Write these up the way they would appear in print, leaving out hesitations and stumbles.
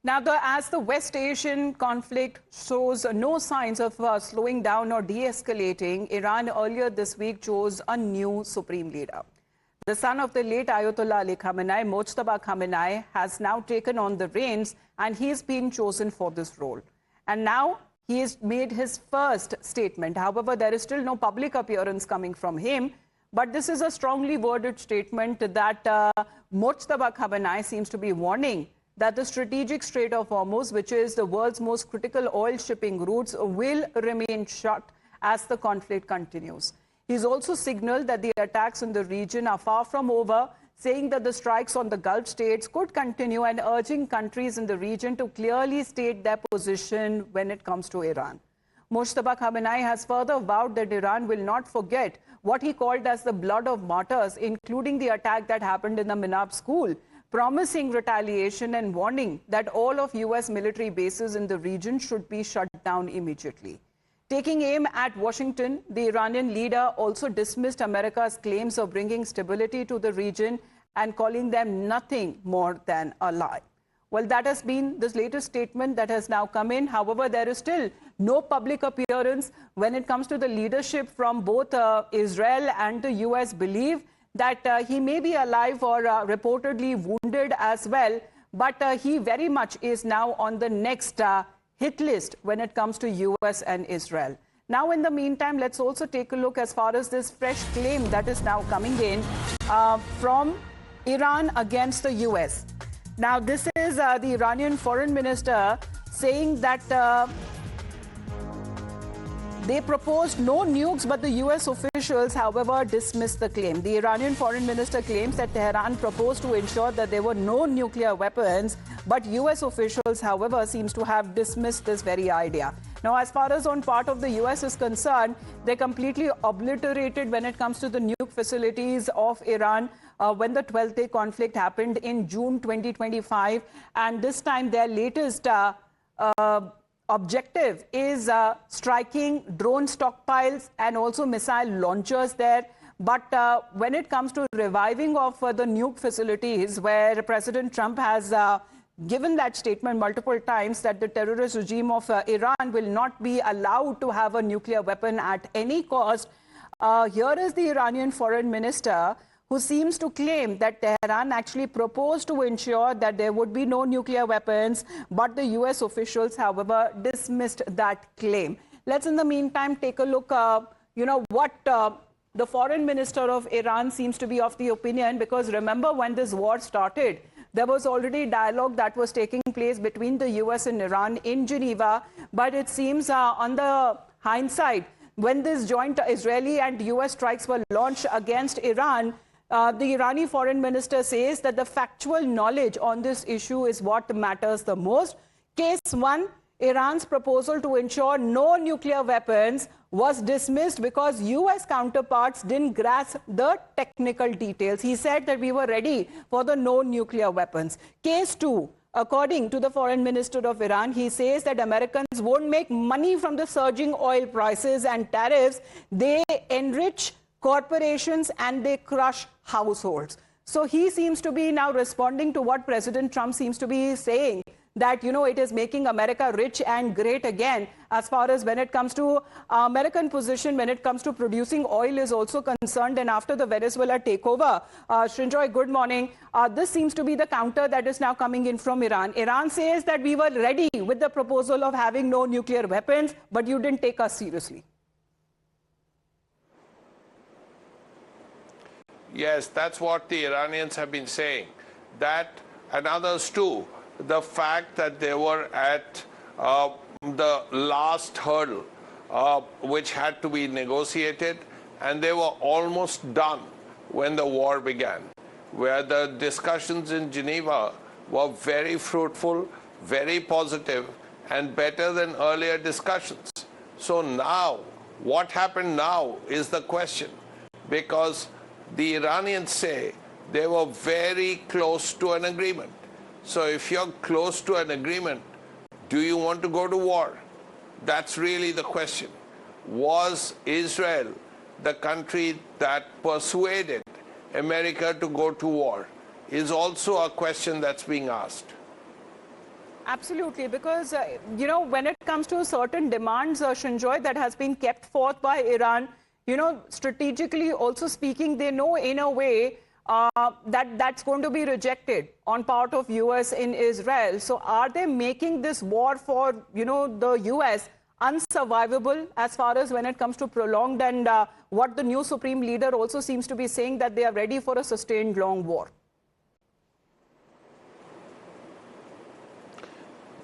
Now, as the West Asian conflict shows no signs of slowing down or de-escalating, Iran earlier this week chose a new supreme leader. The son of the late Ayatollah Ali Khamenei, Mojtaba Khamenei, has now taken on the reins, and he's been chosen for this role. And now he has made his first statement. However, there is still no public appearance coming from him. But this is a strongly worded statement that Mojtaba Khamenei seems to be warning that the strategic Strait of Hormuz, which is the world's most critical oil shipping routes, will remain shut as the conflict continues. He's also signaled that the attacks in the region are far from over, saying that the strikes on the Gulf states could continue and urging countries in the region to clearly state their position when it comes to Iran. Mojtaba Khamenei has further vowed that Iran will not forget what he called as the blood of martyrs, including the attack that happened in the Minab school, promising retaliation and warning that all of U.S. military bases in the region should be shut down immediately. Taking aim at Washington, the Iranian leader also dismissed America's claims of bringing stability to the region and calling them nothing more than a lie. Well, that has been this latest statement that has now come in. However, there is still no public appearance when it comes to the leadership from both Israel and the U.S. believe that he may be alive or reportedly wounded as well, but he very much is now on the next hit list when it comes to U.S. and Israel. Now, in the meantime, let's also take a look as far as this fresh claim that is now coming in from Iran against the U.S. Now, this is the Iranian foreign minister saying that they proposed no nukes, but the U.S. officials, however, dismissed the claim. The Iranian foreign minister claims that Tehran proposed to ensure that there were no nuclear weapons, but U.S. officials, however, seems to have dismissed this very idea. Now, as far as on part of the U.S. is concerned, they're completely obliterated when it comes to the nuke facilities of Iran when the 12th-day conflict happened in June 2025. And this time, their latest objective is striking drone stockpiles and also missile launchers there. But when it comes to reviving of the nuke facilities, where President Trump has given that statement multiple times that the terrorist regime of Iran will not be allowed to have a nuclear weapon at any cost, here is the Iranian foreign minister who seems to claim that Tehran actually proposed to ensure that there would be no nuclear weapons, but the U.S. officials, however, dismissed that claim. Let's, in the meantime, take a look, what the foreign minister of Iran seems to be of the opinion, because remember when this war started, there was already dialogue that was taking place between the U.S. and Iran in Geneva, but it seems on the hindsight, when this joint Israeli and U.S. strikes were launched against Iran, the Irani foreign minister says that the factual knowledge on this issue is what matters the most. Case 1, Iran's proposal to ensure no nuclear weapons was dismissed because U.S. counterparts didn't grasp the technical details. He said that we were ready for the no nuclear weapons. Case 2, according to the foreign minister of Iran, he says that Americans won't make money from the surging oil prices and tariffs. They enrich corporations and they crush households. So he seems to be now responding to what President Trump seems to be saying, that, it is making America rich and great again, as far as when it comes to American position, when it comes to producing oil is also concerned. And after the Venezuela takeover, Srinjoy, good morning. This seems to be the counter that is now coming in from Iran. Iran says that we were ready with the proposal of having no nuclear weapons, but you didn't take us seriously. Yes, that's what the Iranians have been saying. That and others too. The fact that they were at the last hurdle, which had to be negotiated, and they were almost done when the war began, where the discussions in Geneva were very fruitful, very positive, and better than earlier discussions. So now, what happened now is the question, because the Iranians say they were very close to an agreement. So if you're close to an agreement, do you want to go to war? That's really the question. Was Israel the country that persuaded America to go to war? Is also a question that's being asked. Absolutely, because, when it comes to certain demands, Shinjoy, that has been kept forth by Iran, strategically also speaking, they know in a way that that's going to be rejected on part of US in Israel. So are they making this war for, the US unsurvivable as far as when it comes to prolonged, and what the new supreme leader also seems to be saying, that they are ready for a sustained long war?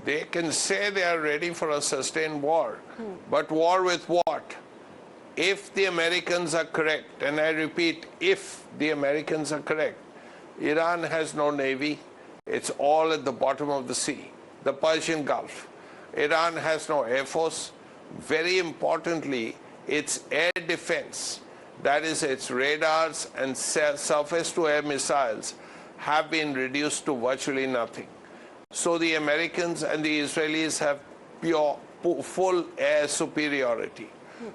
They can say they are ready for a sustained war, but war with what? If the Americans are correct, and I repeat, if the Americans are correct, Iran has no navy. It's all at the bottom of the sea, the Persian Gulf. Iran has no air force. Very importantly, its air defense, that is its radars and surface-to-air missiles, have been reduced to virtually nothing. So the Americans and the Israelis have full air superiority.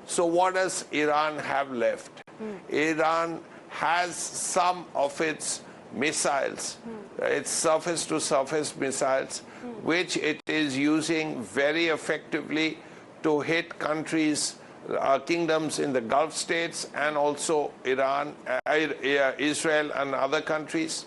So what does Iran have left? Iran has some of its missiles, its surface-to-surface missiles, which it is using very effectively to hit countries, kingdoms in the Gulf states, and also Iran, Israel and other countries.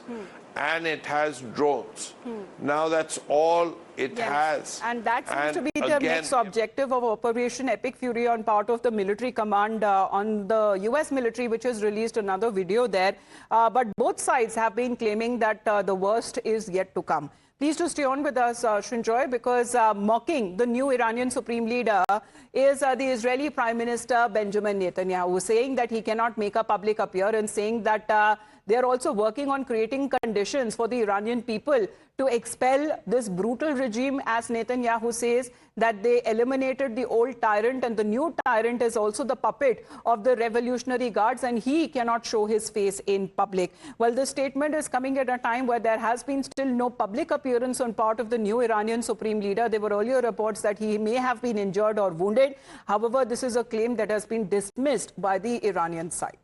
And it has drones. Now that's all it has. And that seems to be the next objective of Operation Epic Fury on part of the military command on the US military, which has released another video there. But both sides have been claiming that the worst is yet to come. Please do stay on with us, Shinjoy, because mocking the new Iranian supreme leader is the Israeli Prime Minister Benjamin Netanyahu, saying that he cannot make a public appearance, saying that they are also working on creating conditions for the Iranian people to expel this brutal regime, as Netanyahu says, that they eliminated the old tyrant and the new tyrant is also the puppet of the Revolutionary Guards, and he cannot show his face in public. Well, this statement is coming at a time where there has been still no public appearance on part of the new Iranian supreme leader. There were earlier reports that he may have been injured or wounded. However, this is a claim that has been dismissed by the Iranian side.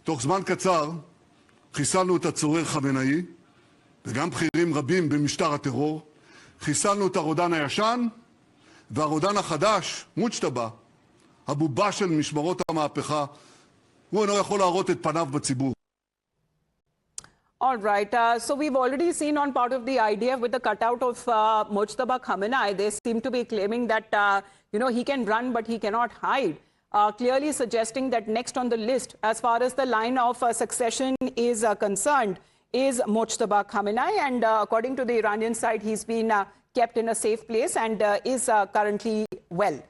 תוך זמן קצר חיסלנו את הצורר חמינאי וגם בכירים רבים במשטר הטרור. חיסלנו את הרודן הישן והרודן החדש, מוג'טבה, הבובה של משמרות המהפכה, הוא אינו יכול להראות את פניו בציבור. All right. So we've already seen on part of the IDF with the cutout of Mojtaba Khamenei, they seem to be claiming that, he can run, but he cannot hide. Clearly suggesting that next on the list, as far as the line of succession is concerned, is Mojtaba Khamenei. And according to the Iranian side, he's been kept in a safe place and is currently well.